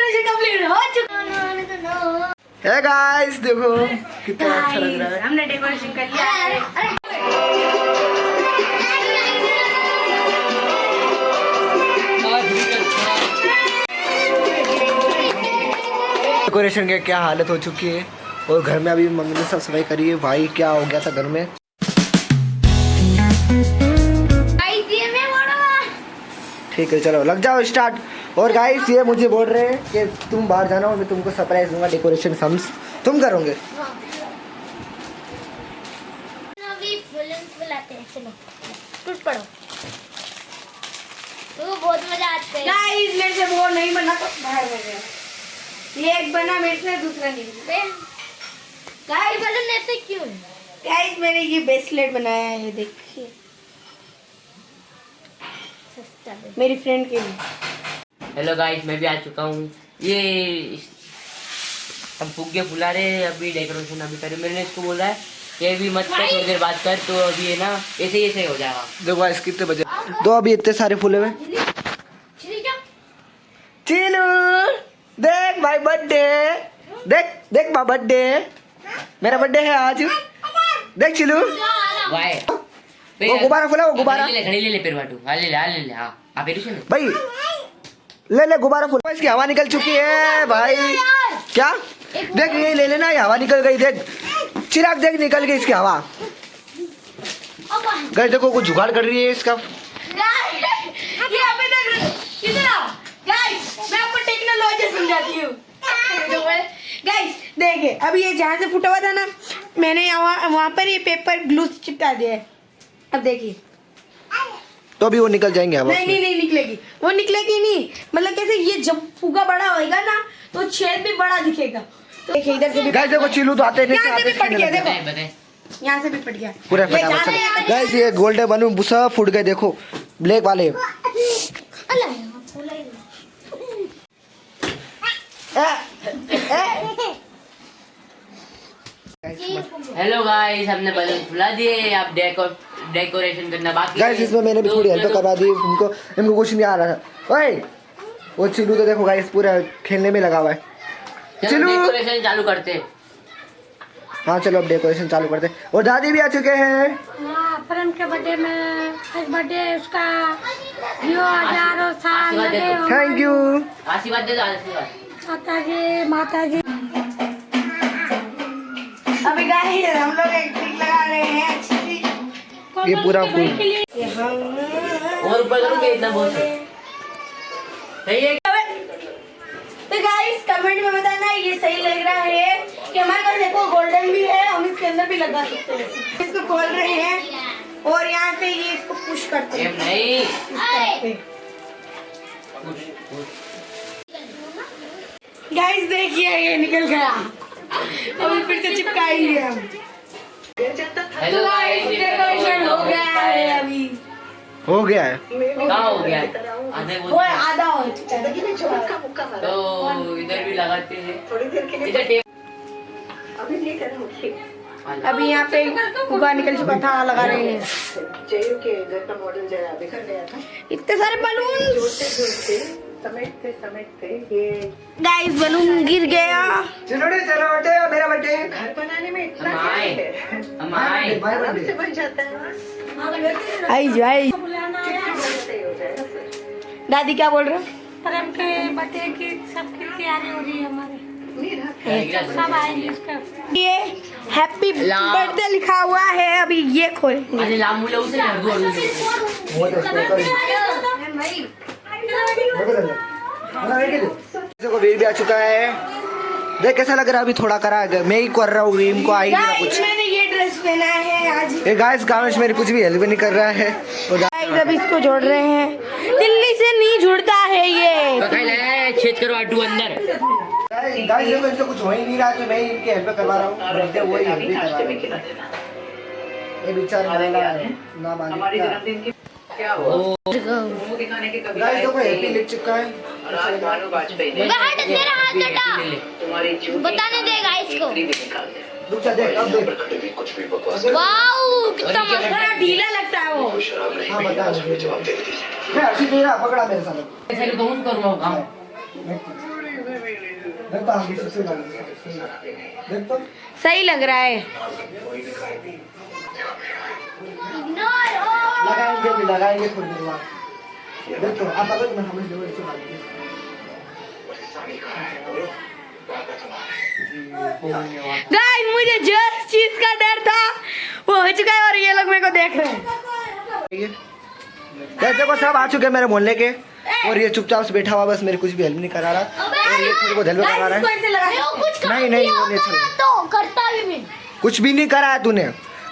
Decoration complete हो चुका है गाइस, देखो कितना अच्छा लग रहा है। हमने डेकोरेशन कर लिया है। डेकोरेशन की क्या हालत हो चुकी है और घर में अभी मम्मी ने सब सफाई करी है। भाई क्या हो गया था घर में। ठीक है चलो लग जाओ स्टार्ट। और गाइस ये मुझे बोल रहे हैं कि तुम बाहर जाना और मैं तुमको सरप्राइज दूंगा। डेकोरेशन तुम करोगे। कुछ पढ़ो तो बहुत मजा आता है। गाइस मेरे से वो नहीं बना तो बाहर हो गया। ये एक बना मेरे से, दूसरा नहीं। गाइस बलून ऐसे क्यों? गाइस मैंने ये ब्रेसलेट बनाया है, देखिए मेरी फ्रेंड के लिए। हेलो गाइस, मैं भी आ चुका हूँ। ये हम फुग्गे फुला रहे हैं, अभी डेकोरेशन अभी करे। मैंने इसको बोला है ये भी मत कर, थोड़ी देर बात कर। तो अभी है ना ऐसे हो जाएगा। देखो गाइस कितने बजे तो अभी इतने सारे फूले हुए। चिलू देख भाई बर्थडे, देख देख माँ बर्थडे, मेरा बर्थडे है आज। देख चिलू वो गुब्बारा फूला, वो गुब्बारा ले पेड़ बाटू। हाँ ले ले हाँ आप भाई ले गुब्बारा फूल। इसकी हवा निकल चुकी है भाई। क्या देख ये ले लेना, ये हवा निकल गई। देख चिराग देख निकल गई इसकी हवा। गाइस देखो कुछ जुगाड़ कर रही है इसका। ये अभी तक गाइस मैं आपको टेक्नोलॉजी समझाती हूँ। गाइस देखिए अभी ये जहाँ से फूटा हुआ था ना, मैंने वहाँ पर ये पेपर ग्लू चिपका दिया है। अब देखिए तो अभी वो निकल जाएंगे हवा। नहीं निकलेगी, वो निकलेगी नहीं। मतलब कैसे ये जब फुगा बड़ा होएगा ना तो छेद भी बड़ा दिखेगा। तो देखिए इधर से भी गाइस देखो चिलू तो आते नहीं, यहाँ से भी फट गया। देखो यहाँ से भी फट गया पूरा फटाफट। गाइस ये गोल्डन बलून सब फूट गए। देखो ब्लैक वाले। हेलो गाइस, हमने बलून फुला दिए। अब डेकोरेशन करना बाकी। गाइस इसमें मैंने भी थोड़ी हेल्प करवा दी। इनको कुछ नहीं आ रहा था। ओए वो चिलू तो देखो गाइस पूरा खेलने में लगा हुआ है। चलो डेकोरेशन चालू करते। हाँ चलो अब डेकोरेशन चालू करते। और दादी भी आ चुके हैं। परम के बर्थडे में बर्थडे उसका 1000 साल। Thank you. आशीर्वाद दे दो। आशीर्वाद माता जी। अभी गाइस हम लोग एक ट्रिक लगा रहे हैं अच्छी सी। ये पूरा फूल और ऊपर करूँगा इतना बहुत सही है। तो गाइस कमेंट में बताना ये सही लग रहा है कि हमारे पास देखो गोल्डन भी है, हम इसके अंदर भी लगा सकते हैं। इसको खोल रहे हैं और यहाँ से ये इसको पुश करते हैं। नहीं गाइस देखिए ये निकल गया। अभी फिर से चिपकाएंगे हम। हेलो गाइस, डेकोरेशन हो गया है। अभी हो गया है। कहाँ हो गया? आधा हो चुका है। तो इधर भी लगाते हैं। इधर टेप अभी यहाँ पे फुगा निकल चुका था, लगा रहे हैं। इतने सारे बलून गाइस बलून गिर गया। चलो बर्थडे मेरा बर्थडे। घर बनाने में इतना हम आए से बन जाता है। आई दादी क्या बोल रहे हो? परम के बर्थडे की सबकी तैयारी हो रही है हमारी। सब आएंगे इसका। ये हैप्पी बर्थडे लिखा हुआ है। अभी ये खोलेंगे। अरे लामूला उसे देखो वीर भी आ चुका है। देख कैसा लग रहा है। अभी थोड़ा करा है, मैं ही कर रहा हूँ। वीम को आई नहीं कुछ। मैंने ये ड्रेस पहना है आज। ये गाइस गाइस मेरी कुछ भी हेल्प नहीं कर रहा है। गाइस अभी इसको जोड़ रहे हैं। दिल्ली से नहीं जुड़ता है ये। छेद करो आटू अंदर। गाइस देखो इससे कुछ हो ही नहीं रहा तो मैं इनकी हेल्प करवा रहा हूँ। बर्थडे वही हेल्प करवा रहा हूँ। ये बेचारे ना मालिक क्या हो वो दिखाने के कभी गाइस देखो हैप्पी लिख चुका है। मानो वाजपेयी ने तेरा हाथ हटा। तुम्हारी बताने देगा इसको। रुक जा देख अब देख। वाओ कितना मस्त ढीला लगता है वो। हाँ बता जवाब दे दीजिए। मैं हर्षित तेरा पकड़ा मेरे साथ। ऐसे तो कौन करूँगा काम। सही लग रहा है। लगाएंगे थोड़ी देर बाद। देखो आप अगर मैं समझ लो इसको गाइस मुझे जिस चीज का डर था वो हो चुका है और ये लोग मेरे को देख रहे हैं। देखो सब आ चुके हैं मेरे मोहल्ले के और ये चुपचाप से बैठा हुआ बस मेरे कुछ भी हेल्प नहीं करा रहा और ये थोड़ी बहुत हेल्प करा रहा है। नहीं वो नहीं तो करता भी नहीं। कुछ भी नहीं करा है तूने।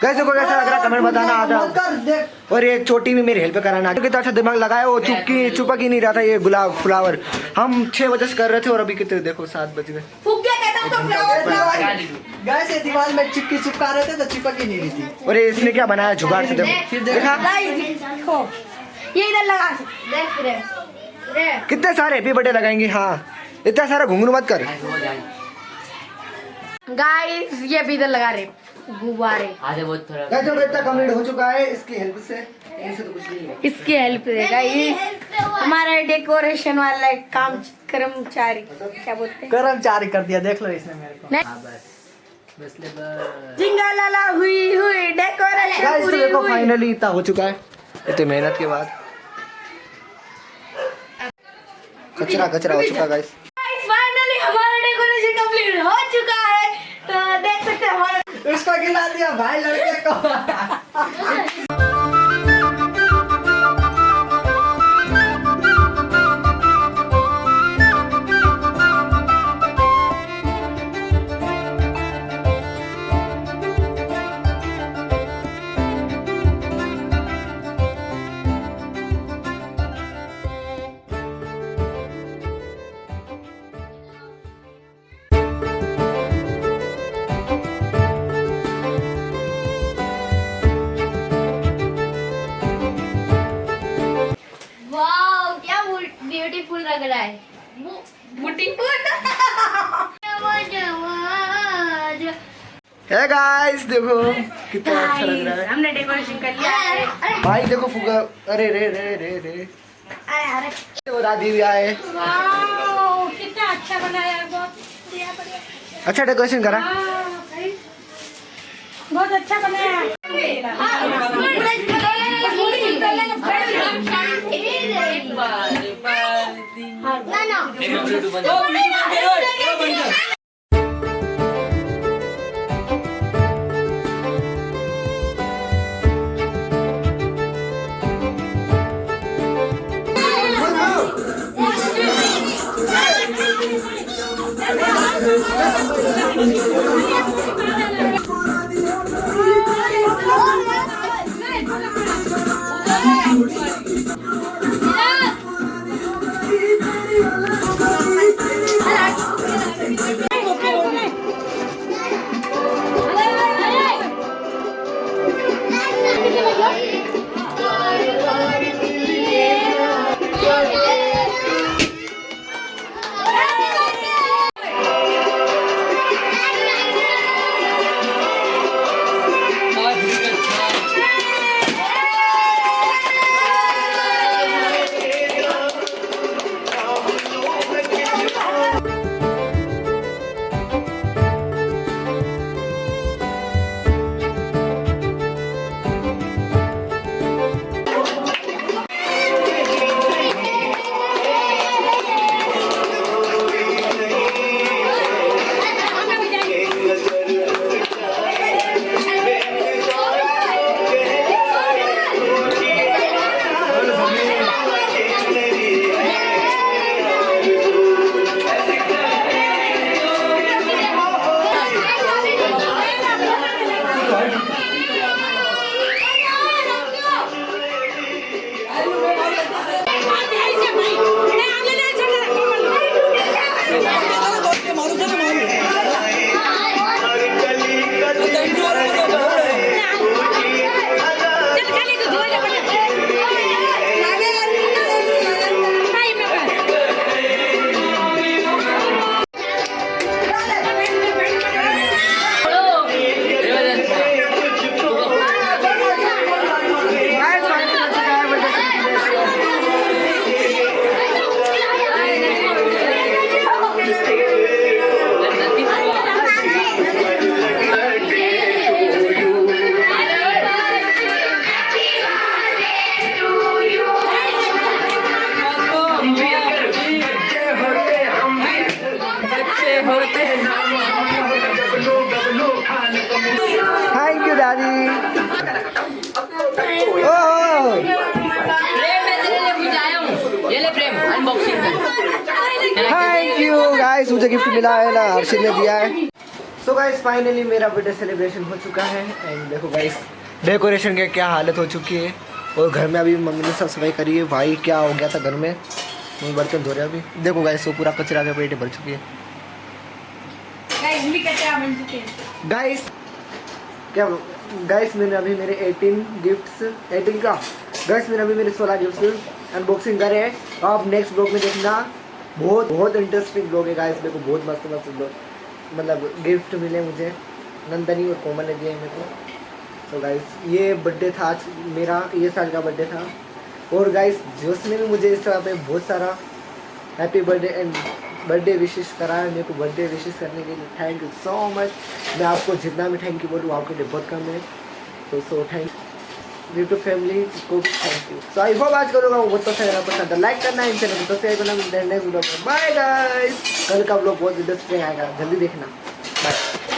कैसे को कैसा लग रहा कमेंट बताना आता। और ये छोटी भी मेरी हेल्प कराना कितना अच्छा दिमाग लगाया वो चुपक ही नहीं रहा था ये गुलाब फ्लावर। हम 6 बजे से कर रहे थे और अभी कितने देखो 7 बज गए। गैस दीवार में चिपकी चिपका रहे थे तो चिपक ही नहीं रही थी। और ये इसने क्या बनाया जुगाड़ से देखा ये इधर लगा कितने सारे हैप्पी बर्थडे लगाएंगे। हाँ इतना सारा घुंघरू मत कर। गाइस ये भी इधर लगा रहे गुब्बारे। आधे बहुत थोड़ा गाइस तो इतना कंप्लीट हो चुका है इसकी हेल्प से। ऐसे तो कुछ नहीं है। इसकी हेल्प से गाइस हमारा डेकोरेशन वाला काम कर्मचारी क्या बोलते हैं कर्मचारी कर दिया देख लो इसने मेरे को। बस ले जिंगा लाला हुई डेकोरेशन गाइस तो पूरी देखो हुई। फाइनली इतना हो चुका है इतनी मेहनत के बाद। कचरा हो चुका गाइस। फाइनली हमारा डेकोरेशन कंप्लीट हो चुका है तो देख सकते हैं हमारा उसको खिला दिया भाई लड़के को। वाह क्या ब्यूटीफुल लग रहा है। है गाइस देखो कितना अच्छा लग रहा है। हमने डेकोरेशन कर लिया है। भाई देखो फुगा अरे रे रे रे रे तो दादी भी आए। वाह कितना अच्छा बनाया है। बहुत अच्छा डेकोरेशन करा। बहुत अच्छा बनाया है। गाइस मुझे गिफ्ट मिला है ना, हर्षित ने दिया है। सो गाइस फाइनली मेरा बर्थडे सेलिब्रेशन हो चुका है एंड देखो गाइस डेकोरेशन की क्या हालत हो चुकी है और घर में अभी मम्मी ने सब सफाई करी है। भाई क्या हो गया था घर में, बर्तन धो रहे अभी। देखो गाइस वो पूरा कचरा के पेटे भर चुकी है। गाइस क्या गाइस मैंने अभी मेरे 18 का गाइस मैंने अभी मेरे 16 गिफ्ट्स अनबॉक्सिंग करे हैं। आप नेक्स्ट ब्लॉग में देखना, बहुत इंटरेस्टिंग ब्लॉग है गाइस। मेरे को बहुत मस्त ब्लॉग मतलब गिफ्ट मिले मुझे, नंदनी और कोमल ने दिए मेरे को। तो गाइस ये बर्थडे था आज मेरा, ये साल का बर्थडे था। और गाइस जिसने भी मुझे इस तरह पे बहुत सारा हैप्पी बर्थडे एंड बर्थडे विशेष करा है, मेरे को बर्थडे विशेष करने के लिए थैंक यू सो मच। मैं आपको जितना भी थैंक यू बोलूँ आपके लिए बहुत कम है। तो सो थैंक यूट्यूब फैमिली को thank you. So I hope आज का लोग बहुत पसंद है, लाइक करना, इन चैनल को सब्सक्राइब करना। मिलते हैं नेक्स्ट ब्लॉग में। बाय गाइस, कल का ब्लॉग बहुत इंटरेस्टिंग आएगा, जल्दी देखना। बाय।